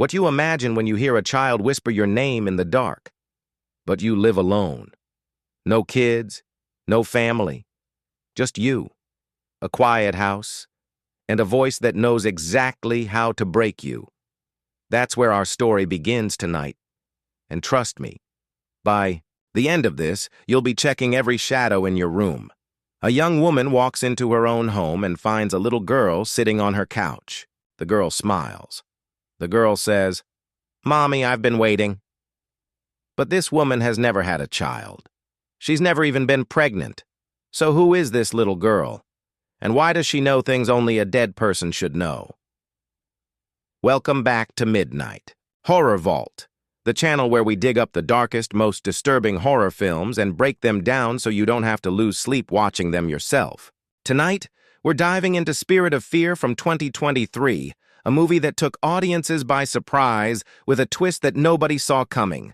What you imagine when you hear a child whisper your name in the dark. But you live alone. No kids, no family, just you, a quiet house, and a voice that knows exactly how to break you. That's where our story begins tonight. And trust me, by the end of this, you'll be checking every shadow in your room. A young woman walks into her own home and finds a little girl sitting on her couch. The girl smiles. The girl says, "Mommy, I've been waiting." But this woman has never had a child. She's never even been pregnant. So who is this little girl? And why does she know things only a dead person should know? Welcome back to Midnight, Horror Vault, the channel where we dig up the darkest, most disturbing horror films and break them down so you don't have to lose sleep watching them yourself. Tonight, we're diving into Spirit of Fear from 2023, a movie that took audiences by surprise with a twist that nobody saw coming.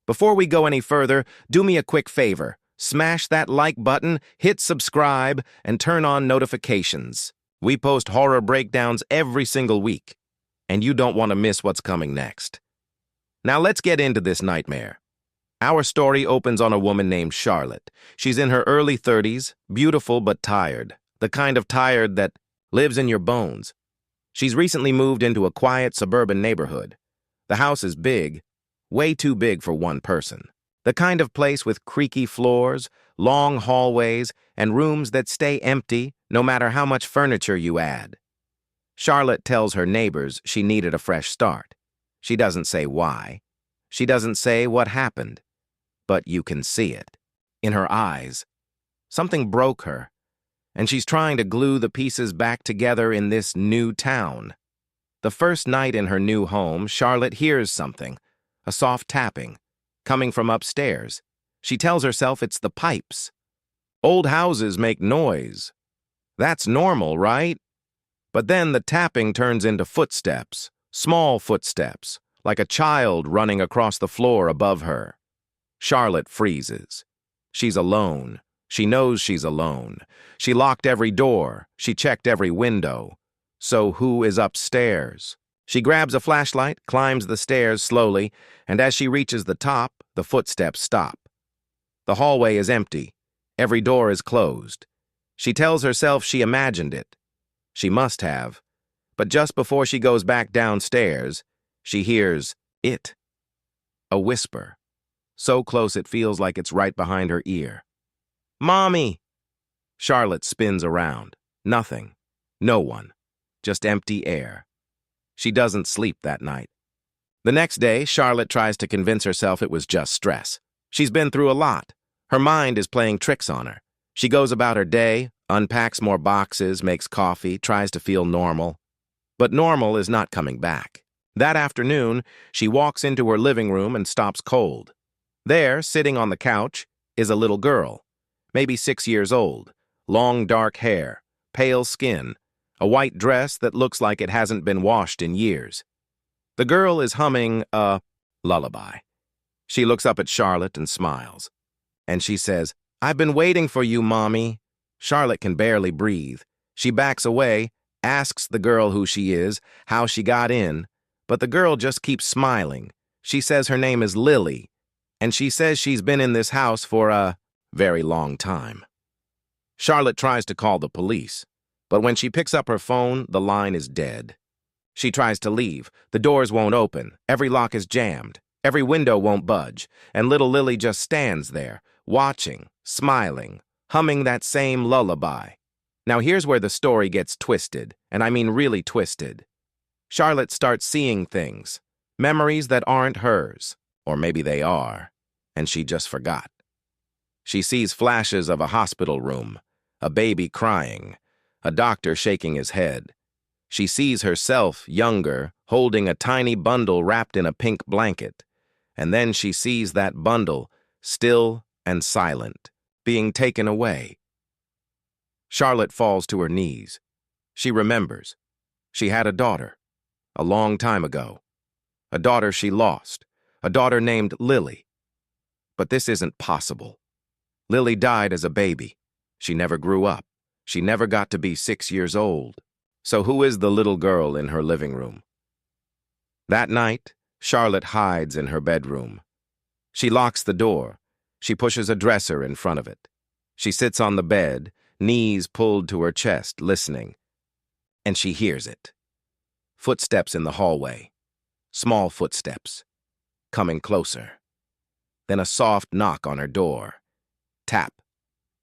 Before we go any further, do me a quick favor. Smash that like button, hit subscribe, and turn on notifications. We post horror breakdowns every single week, and you don't want to miss what's coming next. Now let's get into this nightmare. Our story opens on a woman named Charlotte. She's in her early 30s, beautiful but tired, the kind of tired that lives in your bones. She's recently moved into a quiet suburban neighborhood. The house is big, way too big for one person. The kind of place with creaky floors, long hallways, and rooms that stay empty no matter how much furniture you add. Charlotte tells her neighbors she needed a fresh start. She doesn't say why. She doesn't say what happened. But you can see it. In her eyes. Something broke her, and she's trying to glue the pieces back together in this new town. The first night in her new home, Charlotte hears something, a soft tapping, coming from upstairs. She tells herself it's the pipes. Old houses make noise. That's normal, right? But then the tapping turns into footsteps, small footsteps, like a child running across the floor above her. Charlotte freezes. She's alone. She knows she's alone. She locked every door. She checked every window. So who is upstairs? She grabs a flashlight, climbs the stairs slowly, and as she reaches the top, the footsteps stop. The hallway is empty. Every door is closed. She tells herself she imagined it. She must have. But just before she goes back downstairs, she hears it. A whisper. So close it feels like it's right behind her ear. "Mommy!" Charlotte spins around. Nothing. No one. Just empty air. She doesn't sleep that night. The next day, Charlotte tries to convince herself it was just stress. She's been through a lot. Her mind is playing tricks on her. She goes about her day, unpacks more boxes, makes coffee, tries to feel normal. But normal is not coming back. That afternoon, she walks into her living room and stops cold. There, sitting on the couch, is a little girl, maybe 6 years old, long dark hair, pale skin, a white dress that looks like it hasn't been washed in years. The girl is humming a lullaby. She looks up at Charlotte and smiles. And she says, "I've been waiting for you, Mommy." Charlotte can barely breathe. She backs away, asks the girl who she is, how she got in, but the girl just keeps smiling. She says her name is Lily, and she says she's been in this house for a very long time. Charlotte tries to call the police, but when she picks up her phone, the line is dead. She tries to leave. The doors won't open. Every lock is jammed. Every window won't budge, and little Lily just stands there, watching, smiling, humming that same lullaby. Now here's where the story gets twisted, and I mean really twisted. Charlotte starts seeing things, memories that aren't hers, or maybe they are, and she just forgot. She sees flashes of a hospital room, a baby crying, a doctor shaking his head. She sees herself, younger, holding a tiny bundle wrapped in a pink blanket, and then she sees that bundle, still and silent, being taken away. Charlotte falls to her knees. She remembers. She had a daughter, a long time ago. A daughter she lost, a daughter named Lily. But this isn't possible. Lily died as a baby. She never grew up. She never got to be 6 years old. So who is the little girl in her living room? That night, Charlotte hides in her bedroom. She locks the door. She pushes a dresser in front of it. She sits on the bed, knees pulled to her chest, listening. And she hears it. Footsteps in the hallway. Small footsteps. Coming closer. Then a soft knock on her door. Tap,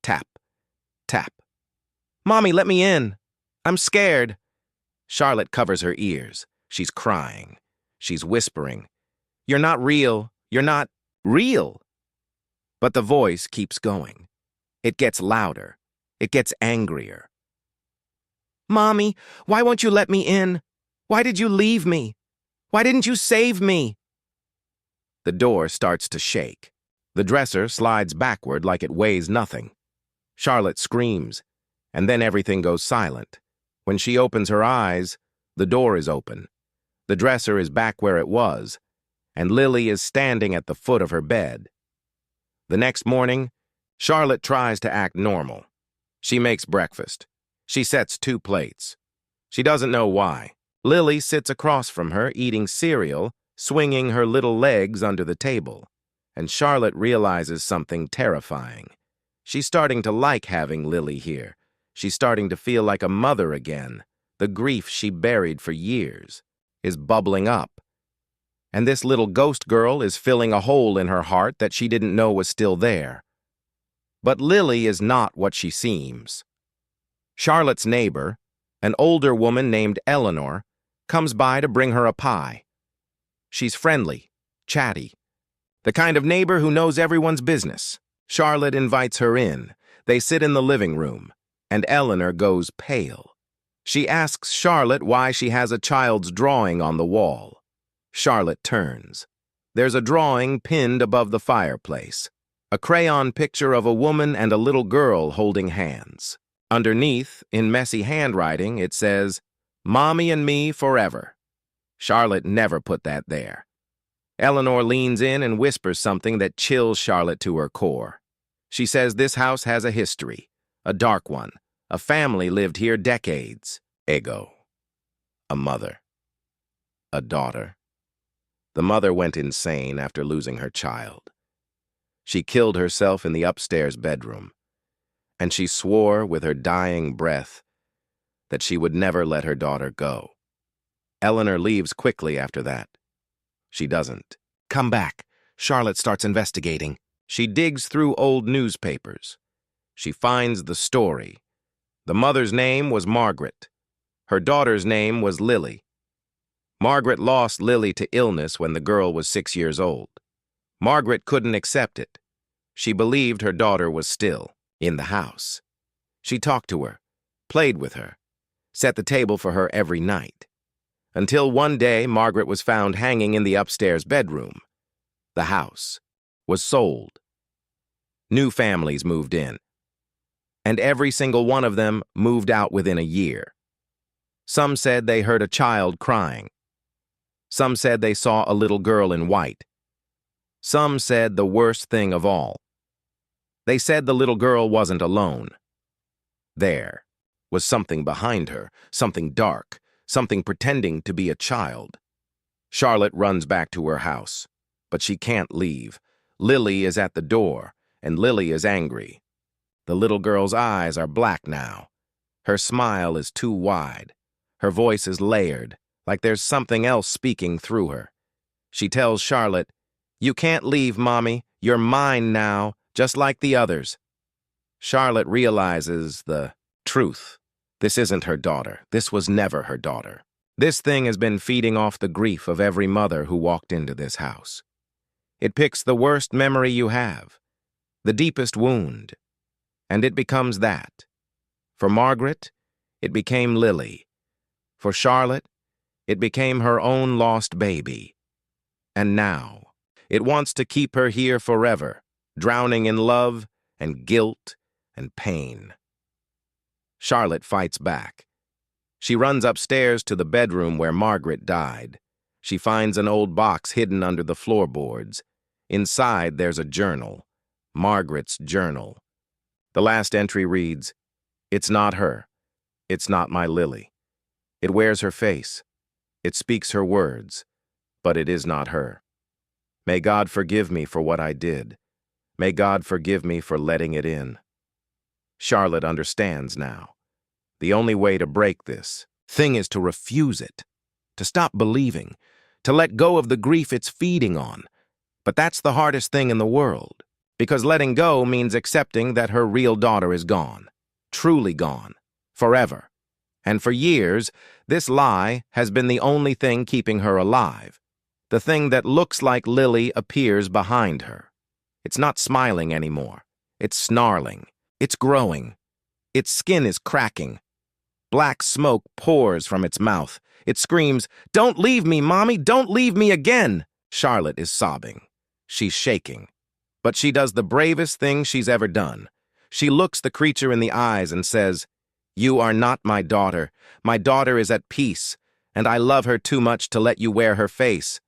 tap, tap. "Mommy, let me in. I'm scared." Charlotte covers her ears. She's crying. She's whispering, "You're not real. You're not real." But the voice keeps going. It gets louder. It gets angrier. "Mommy, why won't you let me in? Why did you leave me? Why didn't you save me?" The door starts to shake. The dresser slides backward like it weighs nothing. Charlotte screams, and then everything goes silent. When she opens her eyes, the door is open. The dresser is back where it was, and Lily is standing at the foot of her bed. The next morning, Charlotte tries to act normal. She makes breakfast. She sets 2 plates. She doesn't know why. Lily sits across from her eating cereal, swinging her little legs under the table, and Charlotte realizes something terrifying. She's starting to like having Lily here. She's starting to feel like a mother again. The grief she buried for years is bubbling up. And this little ghost girl is filling a hole in her heart that she didn't know was still there. But Lily is not what she seems. Charlotte's neighbor, an older woman named Eleanor, comes by to bring her a pie. She's friendly, chatty, the kind of neighbor who knows everyone's business. Charlotte invites her in. They sit in the living room, and Eleanor goes pale. She asks Charlotte why she has a child's drawing on the wall. Charlotte turns. There's a drawing pinned above the fireplace, a crayon picture of a woman and a little girl holding hands. Underneath, in messy handwriting, it says, "Mommy and me forever." Charlotte never put that there. Eleanor leans in and whispers something that chills Charlotte to her core. She says this house has a history, a dark one. A family lived here decades ago. A mother. A daughter. The mother went insane after losing her child. She killed herself in the upstairs bedroom, and she swore with her dying breath that she would never let her daughter go. Eleanor leaves quickly after that. She doesn't. Come back. Charlotte starts investigating. She digs through old newspapers. She finds the story. The mother's name was Margaret. Her daughter's name was Lily. Margaret lost Lily to illness when the girl was 6 years old. Margaret couldn't accept it. She believed her daughter was still in the house. She talked to her, played with her, set the table for her every night. Until one day, Margaret was found hanging in the upstairs bedroom. The house was sold. New families moved in, and every single one of them moved out within a year. Some said they heard a child crying. Some said they saw a little girl in white. Some said the worst thing of all. They said the little girl wasn't alone. There was something behind her, something dark, something pretending to be a child. Charlotte runs back to her house, but she can't leave. Lily is at the door, and Lily is angry. The little girl's eyes are black now. Her smile is too wide. Her voice is layered, like there's something else speaking through her. She tells Charlotte, "You can't leave, Mommy. You're mine now, just like the others." Charlotte realizes the truth. This isn't her daughter. This was never her daughter. This thing has been feeding off the grief of every mother who walked into this house. It picks the worst memory you have, the deepest wound, and it becomes that. For Margaret, it became Lily. For Charlotte, it became her own lost baby. And now, it wants to keep her here forever, drowning in love and guilt and pain. Charlotte fights back. She runs upstairs to the bedroom where Margaret died. She finds an old box hidden under the floorboards. Inside, there's a journal, Margaret's journal. The last entry reads, "It's not her. It's not my Lily. It wears her face. It speaks her words. but it is not her. May God forgive me for what I did. May God forgive me for letting it in. Charlotte understands now. The only way to break this thing is to refuse it, to stop believing, to let go of the grief it's feeding on. But that's the hardest thing in the world, because letting go means accepting that her real daughter is gone, truly gone, forever. And for years, this lie has been the only thing keeping her alive. The thing that looks like Lily appears behind her. It's not smiling anymore. It's snarling. It's growing. Its skin is cracking. Black smoke pours from its mouth. It screams, "Don't leave me, Mommy! Don't leave me again!" Charlotte is sobbing. She's shaking. But she does the bravest thing she's ever done. She looks the creature in the eyes and says, "You are not my daughter. My daughter is at peace, and I love her too much to let you wear her face."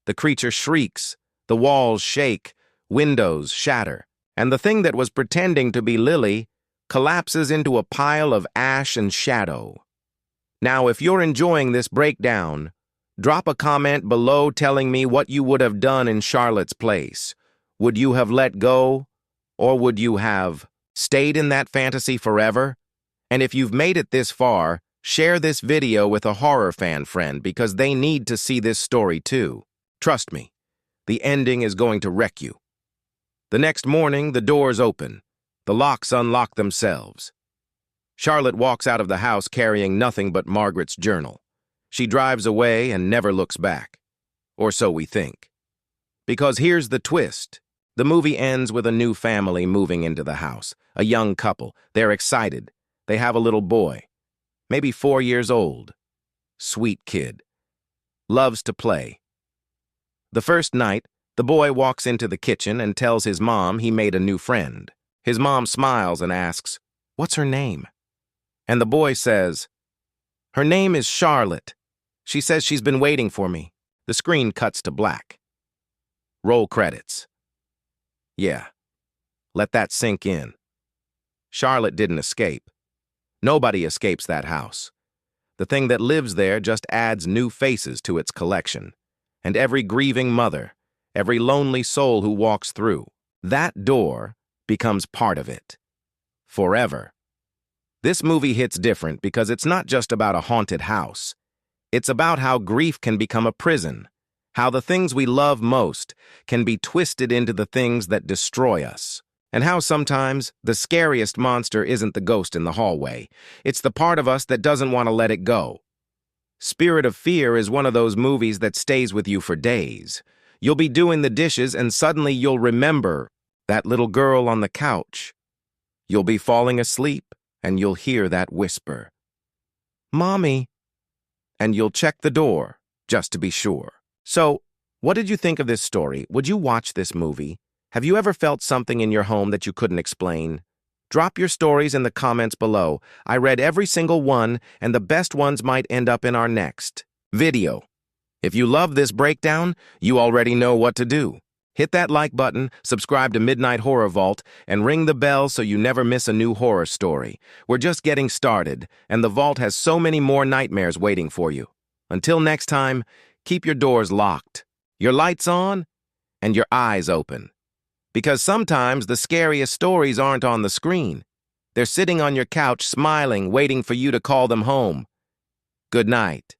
The creature shrieks, the walls shake, windows shatter, and the thing that was pretending to be Lily collapses into a pile of ash and shadow. Now, if you're enjoying this breakdown, drop a comment below telling me what you would have done in Charlotte's place. Would you have let go, or would you have stayed in that fantasy forever? And if you've made it this far, share this video with a horror fan friend because they need to see this story too. Trust me, the ending is going to wreck you. The next morning, the doors open. The locks unlock themselves. Charlotte walks out of the house carrying nothing but Margaret's journal. She drives away and never looks back. Or so we think. Because here's the twist. The movie ends with a new family moving into the house. A young couple. They're excited. They have a little boy. Maybe 4 years old. Sweet kid. Loves to play. The first night, the boy walks into the kitchen and tells his mom he made a new friend. His mom smiles and asks, "What's her name?" And the boy says, "Her name is Charlotte. She says she's been waiting for me." The screen cuts to black. Roll credits. Yeah, let that sink in. Charlotte didn't escape. Nobody escapes that house. The thing that lives there just adds new faces to its collection. And every grieving mother, every lonely soul who walks through, that door becomes part of it. Forever. This movie hits different because it's not just about a haunted house. It's about how grief can become a prison, how the things we love most can be twisted into the things that destroy us, and how sometimes the scariest monster isn't the ghost in the hallway. It's the part of us that doesn't want to let it go. Spirit of Fear is one of those movies that stays with you for days. You'll be doing the dishes and suddenly you'll remember that little girl on the couch. You'll be falling asleep and you'll hear that whisper, "Mommy," and you'll check the door just to be sure. So, what did you think of this story? Would you watch this movie? Have you ever felt something in your home that you couldn't explain? Drop your stories in the comments below. I read every single one, and the best ones might end up in our next video. If you love this breakdown, you already know what to do. Hit that like button, subscribe to Midnight Horror Vault, and ring the bell so you never miss a new horror story. We're just getting started, and the vault has so many more nightmares waiting for you. Until next time, keep your doors locked, your lights on, and your eyes open. Because sometimes the scariest stories aren't on the screen. They're sitting on your couch smiling, waiting for you to call them home. Good night.